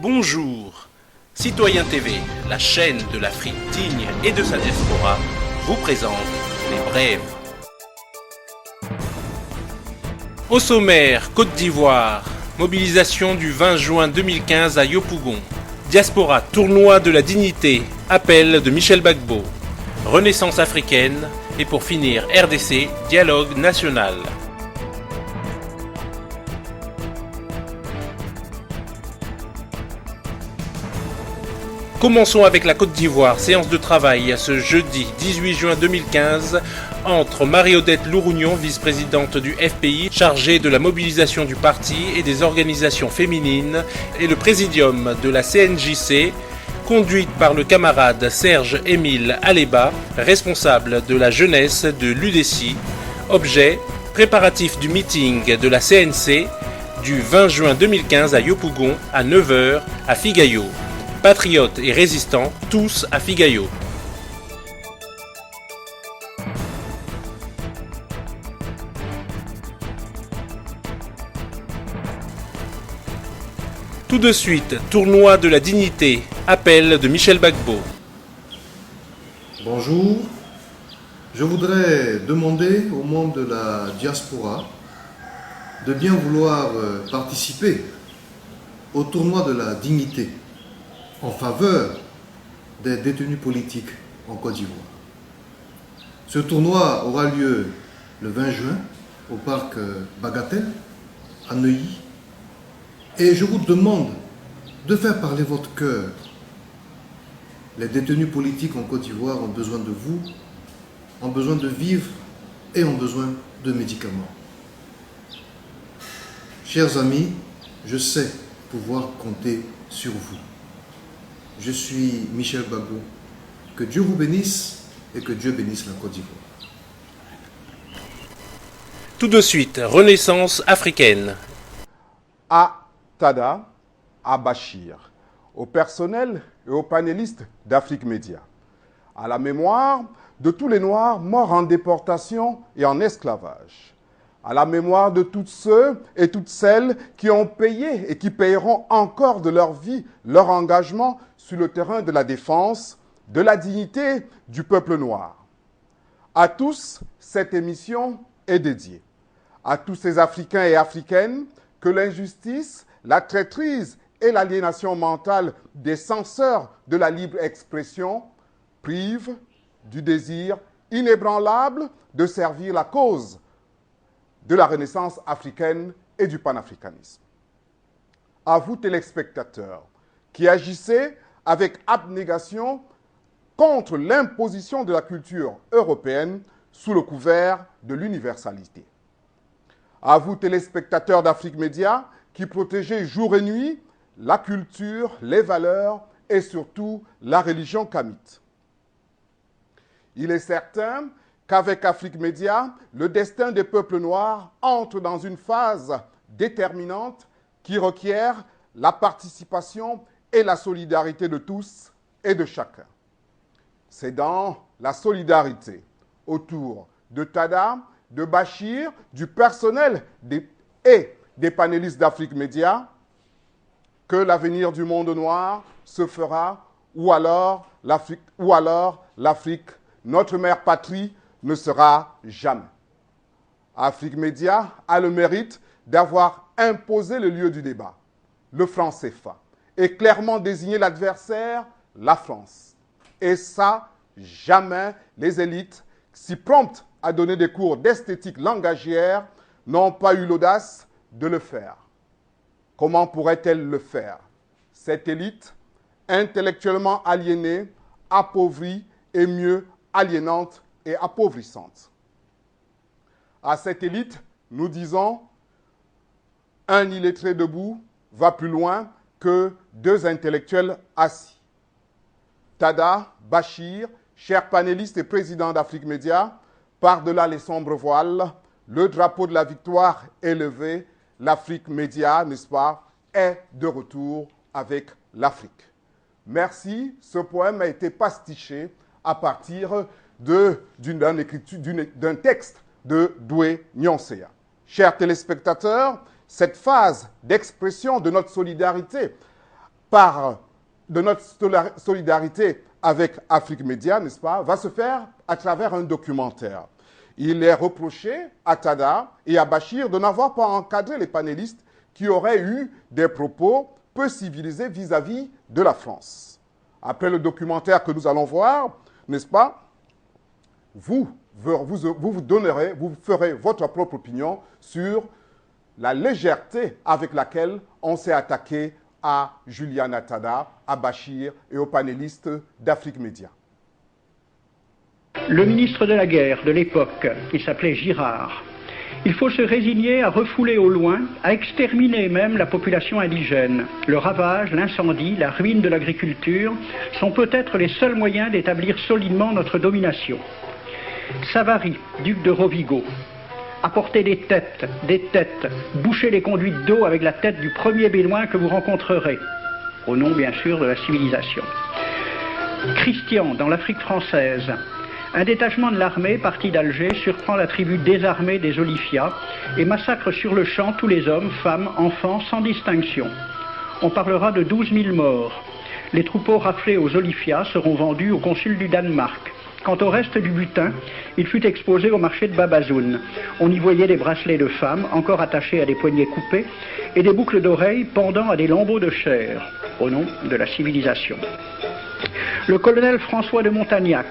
Bonjour, Citoyen TV, la chaîne de l'Afrique digne et de sa diaspora, vous présente les brèves. Au sommaire, Côte d'Ivoire, mobilisation du 20 juin 2015 à Yopougon. Diaspora, tournoi de la dignité, appel de Michel Gbagbo. Renaissance africaine et pour finir RDC, dialogue national. Commençons avec la Côte d'Ivoire, séance de travail ce jeudi 18 juin 2015 entre Marie-Odette Lourougnon, vice-présidente du FPI, chargée de la mobilisation du parti et des organisations féminines, et le présidium de la CNJC, conduite par le camarade Serge-Émile Aléba, responsable de la jeunesse de l'UDECI. Objet, préparatif du meeting de la CNC du 20 juin 2015 à Yopougon à 9h à Figayo. Patriotes et résistants, tous à Figayo. Tout de suite, tournoi de la dignité, appel de Michel Gbagbo. Bonjour, je voudrais demander aux membres de la diaspora de bien vouloir participer au tournoi de la dignité en faveur des détenus politiques en Côte d'Ivoire. Ce tournoi aura lieu le 20 juin au parc Bagatelle à Neuilly. Et je vous demande de faire parler votre cœur. Les détenus politiques en Côte d'Ivoire ont besoin de vous, ont besoin de vivre et ont besoin de médicaments. Chers amis, je sais pouvoir compter sur vous. Je suis Michel Gbagbo. Que Dieu vous bénisse et que Dieu bénisse la Côte d'Ivoire. Tout de suite, Renaissance africaine. À Tada, à Bachir, au personnel et aux panélistes d'Afrique Média, à la mémoire de tous les Noirs morts en déportation et en esclavage, à la mémoire de tous ceux et toutes celles qui ont payé et qui paieront encore de leur vie leur engagement sur le terrain de la défense, de la dignité du peuple noir. À tous, cette émission est dédiée. À tous ces Africains et Africaines que l'injustice, la traîtrise et l'aliénation mentale des censeurs de la libre expression privent du désir inébranlable de servir la cause de la renaissance africaine et du panafricanisme. À vous, téléspectateurs, qui agissez avec abnégation contre l'imposition de la culture européenne sous le couvert de l'universalité. À vous, téléspectateurs d'Afrique Média, qui protégez jour et nuit la culture, les valeurs et surtout la religion kamite. Il est certain qu'avec Afrique Média, le destin des peuples noirs entre dans une phase déterminante qui requiert la participation et la solidarité de tous et de chacun. C'est dans la solidarité autour de Tada, de Bachir, du personnel et des panélistes d'Afrique Média que l'avenir du monde noir se fera, ou alors l'Afrique, notre mère patrie, ne sera jamais. Afrique Média a le mérite d'avoir imposé le lieu du débat, le franc CFA, et clairement désigné l'adversaire, la France. Et ça, jamais les élites, si promptes à donner des cours d'esthétique langagière, n'ont pas eu l'audace de le faire. Comment pourrait-elle le faire? Cette élite, intellectuellement aliénée, appauvrie et mieux aliénante et appauvrissante. À cette élite, nous disons, un illettré debout va plus loin que deux intellectuels assis. Tada, Bachir, chers panélistes et présidents d'Afrique Média, par-delà les sombres voiles, le drapeau de la victoire est levé, l'Afrique Média, n'est-ce pas, est de retour avec l'Afrique. Merci, ce poème a été pastiché à partir d'un texte de Doué Nyoncéa. Chers téléspectateurs, cette phase d'expression de notre solidarité de notre solidarité avec Afrique Média, n'est-ce pas, va se faire à travers un documentaire. Il est reproché à Tada et à Bachir de n'avoir pas encadré les panélistes qui auraient eu des propos peu civilisés vis-à-vis de la France. Après le documentaire que nous allons voir, n'est-ce pas, vous ferez votre propre opinion sur la légèreté avec laquelle on s'est attaqué à Juliana Tada, à Bachir et aux panélistes d'Afrique Média. Le ministre de la guerre de l'époque, qui s'appelait Girard, il faut se résigner à refouler au loin, à exterminer même la population indigène. Le ravage, l'incendie, la ruine de l'agriculture sont peut-être les seuls moyens d'établir solidement notre domination. Savary, duc de Rovigo, apportez des têtes, bouchez les conduites d'eau avec la tête du premier bédouin que vous rencontrerez, au nom bien sûr de la civilisation. Christian, dans l'Afrique française, un détachement de l'armée parti d'Alger surprend la tribu désarmée des Olifia et massacre sur le champ tous les hommes, femmes, enfants, sans distinction. On parlera de 12 000 morts. Les troupeaux raflés aux Olifia seront vendus au consul du Danemark. Quant au reste du butin, il fut exposé au marché de Babazoun. On y voyait des bracelets de femmes, encore attachés à des poignets coupés, et des boucles d'oreilles pendant à des lambeaux de chair, au nom de la civilisation. Le colonel François de Montagnac.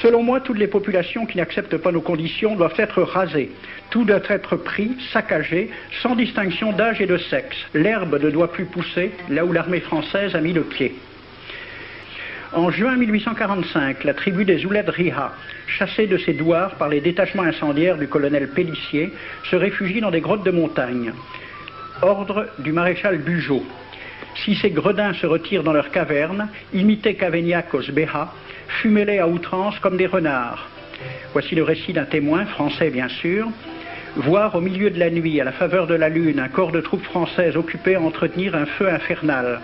Selon moi, toutes les populations qui n'acceptent pas nos conditions doivent être rasées. Tout doit être pris, saccagé, sans distinction d'âge et de sexe. L'herbe ne doit plus pousser là où l'armée française a mis le pied. En juin 1845, la tribu des Ouled Riha, chassée de ses douars par les détachements incendiaires du colonel Pélissier, se réfugie dans des grottes de montagne. Ordre du maréchal Bugeaud. Si ces gredins se retirent dans leurs cavernes, imitez Cavaignac aux Béha, fumez-les à outrance comme des renards. Voici le récit d'un témoin, français bien sûr. Voir au milieu de la nuit, à la faveur de la lune, un corps de troupes françaises occupé à entretenir un feu infernal.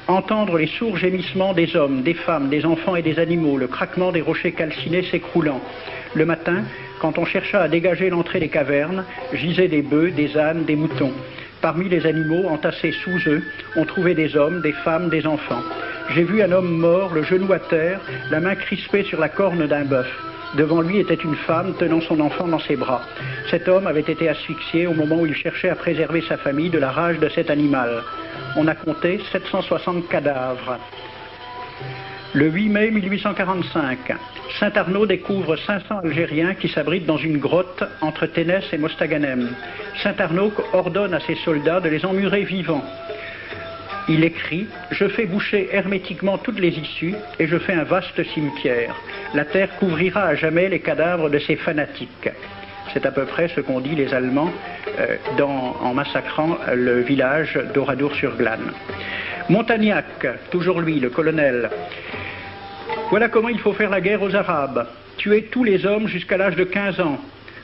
Entendre les sourds gémissements des hommes, des femmes, des enfants et des animaux, le craquement des rochers calcinés s'écroulant. Le matin, quand on chercha à dégager l'entrée des cavernes, gisaient des bœufs, des ânes, des moutons. Parmi les animaux entassés sous eux, on trouvait des hommes, des femmes, des enfants. J'ai vu un homme mort, le genou à terre, la main crispée sur la corne d'un bœuf. Devant lui était une femme tenant son enfant dans ses bras. Cet homme avait été asphyxié au moment où il cherchait à préserver sa famille de la rage de cet animal. On a compté 760 cadavres. Le 8 mai 1845, Saint-Arnaud découvre 500 Algériens qui s'abritent dans une grotte entre Ténès et Mostaganem. Saint-Arnaud ordonne à ses soldats de les emmurer vivants. Il écrit « Je fais boucher hermétiquement toutes les issues et je fais un vaste cimetière. La terre couvrira à jamais les cadavres de ces fanatiques. » C'est à peu près ce qu'ont dit les Allemands en massacrant le village d'Oradour-sur-Glane. Montagnac, toujours lui, le colonel. Voilà comment il faut faire la guerre aux Arabes. Tuer tous les hommes jusqu'à l'âge de 15 ans.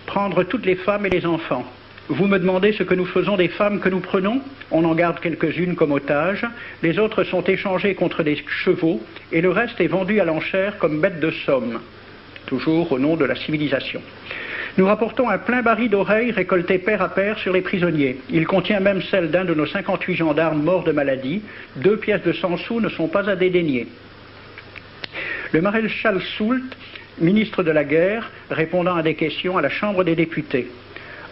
Prendre toutes les femmes et les enfants. Vous me demandez ce que nous faisons des femmes que nous prenons? On en garde quelques-unes comme otages. Les autres sont échangées contre des chevaux et le reste est vendu à l'enchère comme bête de somme. Toujours au nom de la civilisation. Nous rapportons un plein baril d'oreilles récolté pair à pair sur les prisonniers. Il contient même celle d'un de nos 58 gendarmes morts de maladie. 2 pièces de 100 sous ne sont pas à dédaigner. Le maréchal Soult, ministre de la guerre, répondant à des questions à la Chambre des députés.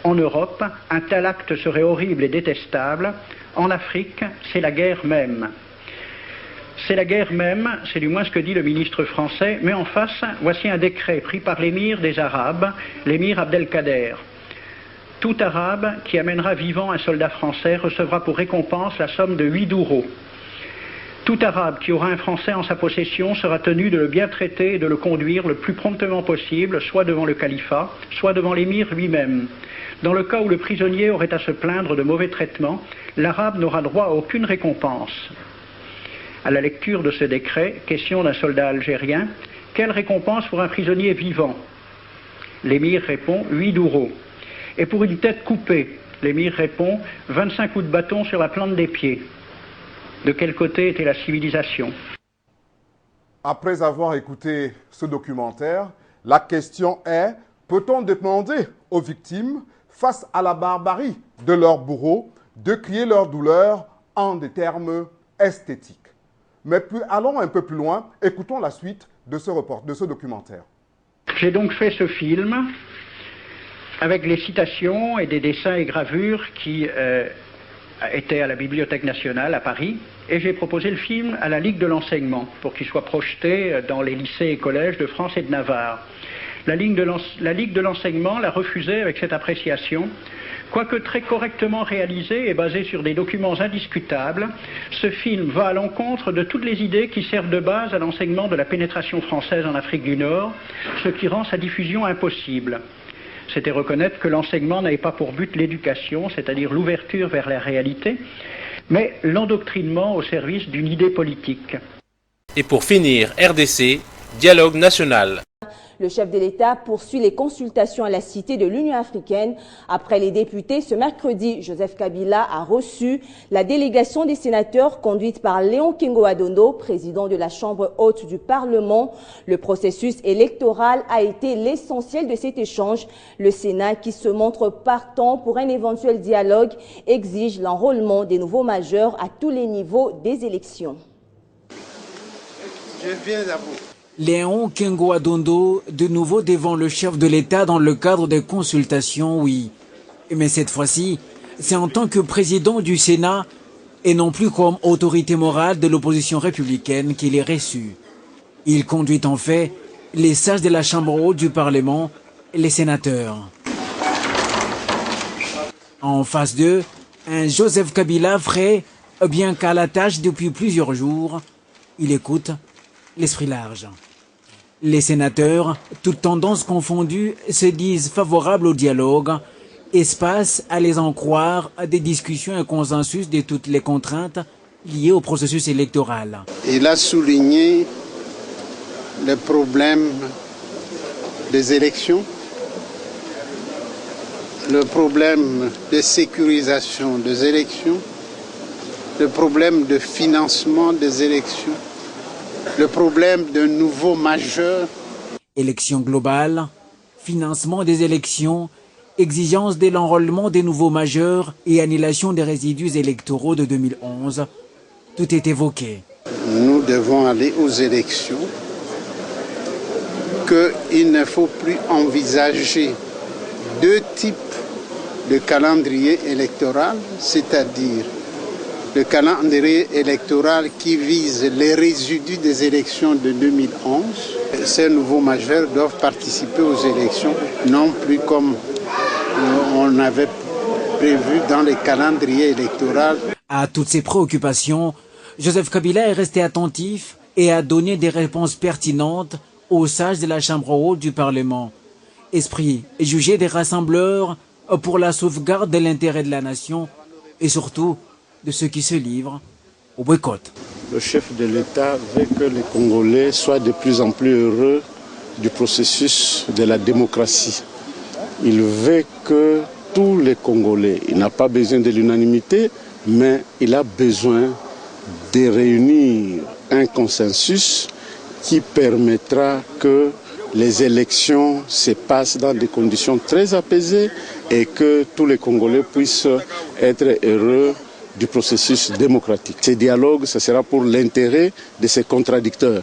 En Europe, un tel acte serait horrible et détestable. En Afrique, c'est la guerre même. C'est la guerre même, c'est du moins ce que dit le ministre français, mais en face, voici un décret pris par l'émir des Arabes, l'émir Abdelkader. Tout Arabe qui amènera vivant un soldat français recevra pour récompense la somme de 8 douros. Tout Arabe qui aura un Français en sa possession sera tenu de le bien traiter et de le conduire le plus promptement possible, soit devant le califat, soit devant l'émir lui-même. Dans le cas où le prisonnier aurait à se plaindre de mauvais traitements, l'Arabe n'aura droit à aucune récompense. À la lecture de ce décret, question d'un soldat algérien, quelle récompense pour un prisonnier vivant? L'émir répond 8 douros. Et pour une tête coupée, l'émir répond 25 coups de bâton sur la plante des pieds. De quel côté était la civilisation? Après avoir écouté ce documentaire, la question est, peut-on demander aux victimes, face à la barbarie de leurs bourreaux, de crier leur douleur en des termes esthétique. Mais puis, allons un peu plus loin, écoutons la suite de ce documentaire. J'ai donc fait ce film avec les citations et des dessins et gravures qui étaient à la Bibliothèque nationale à Paris, et j'ai proposé le film à la Ligue de l'enseignement pour qu'il soit projeté dans les lycées et collèges de France et de Navarre. La Ligue de l'enseignement l'a refusé avec cette appréciation. Quoique très correctement réalisé et basé sur des documents indiscutables, ce film va à l'encontre de toutes les idées qui servent de base à l'enseignement de la pénétration française en Afrique du Nord, ce qui rend sa diffusion impossible. C'était reconnaître que l'enseignement n'avait pas pour but l'éducation, c'est-à-dire l'ouverture vers la réalité, mais l'endoctrinement au service d'une idée politique. Et pour finir, RDC, dialogue national. Le chef de l'État poursuit les consultations à la Cité de l'Union africaine. Après les députés, ce mercredi, Joseph Kabila a reçu la délégation des sénateurs conduite par Léon Kengo-Adondo, président de la Chambre haute du Parlement. Le processus électoral a été l'essentiel de cet échange. Le Sénat, qui se montre partant pour un éventuel dialogue, exige l'enrôlement des nouveaux majeurs à tous les niveaux des élections. Je viens à vous. Léon Kengo-Adondo, de nouveau devant le chef de l'État dans le cadre des consultations, oui. Mais cette fois-ci, c'est en tant que président du Sénat et non plus comme autorité morale de l'opposition républicaine qu'il est reçu. Il conduit en fait les sages de la Chambre haute du Parlement, les sénateurs. En face d'eux, un Joseph Kabila frais, bien qu'à la tâche depuis plusieurs jours. Il écoute l'esprit large. Les sénateurs, toutes tendances confondues, se disent favorables au dialogue, espace à les en croire à des discussions et consensus de toutes les contraintes liées au processus électoral. Il a souligné le problème des élections, le problème de sécurisation des élections, le problème de financement des élections, le problème d'un nouveau majeur. Élections globales, financement des élections, exigence de l'enrôlement des nouveaux majeurs et annulation des résidus électoraux de 2011. Tout est évoqué. Nous devons aller aux élections, qu'il ne faut plus envisager deux types de calendrier électoral, c'est-à-dire le calendrier électoral qui vise les résidus des élections de 2011. Ces nouveaux majeurs doivent participer aux élections, non plus comme on avait prévu dans les calendriers électoraux. À toutes ces préoccupations, Joseph Kabila est resté attentif et a donné des réponses pertinentes aux sages de la Chambre haute du Parlement. Esprit jugé des rassembleurs pour la sauvegarde de l'intérêt de la nation et surtout de ceux qui se livrent au boycott. Le chef de l'État veut que les Congolais soient de plus en plus heureux du processus de la démocratie. Il veut que tous les Congolais, il n'a pas besoin de l'unanimité, mais il a besoin de réunir un consensus qui permettra que les élections se passent dans des conditions très apaisées et que tous les Congolais puissent être heureux du processus démocratique. Ce dialogue, ce sera pour l'intérêt de ces contradicteurs.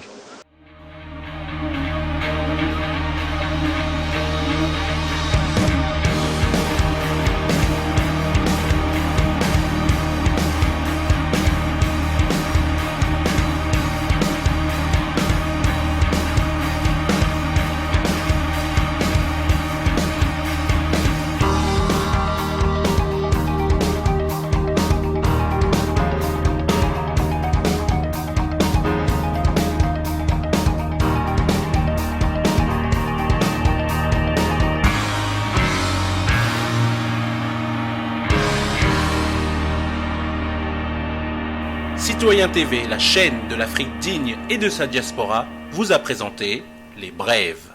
Citoyen TV, la chaîne de l'Afrique digne et de sa diaspora, vous a présenté Les Brèves.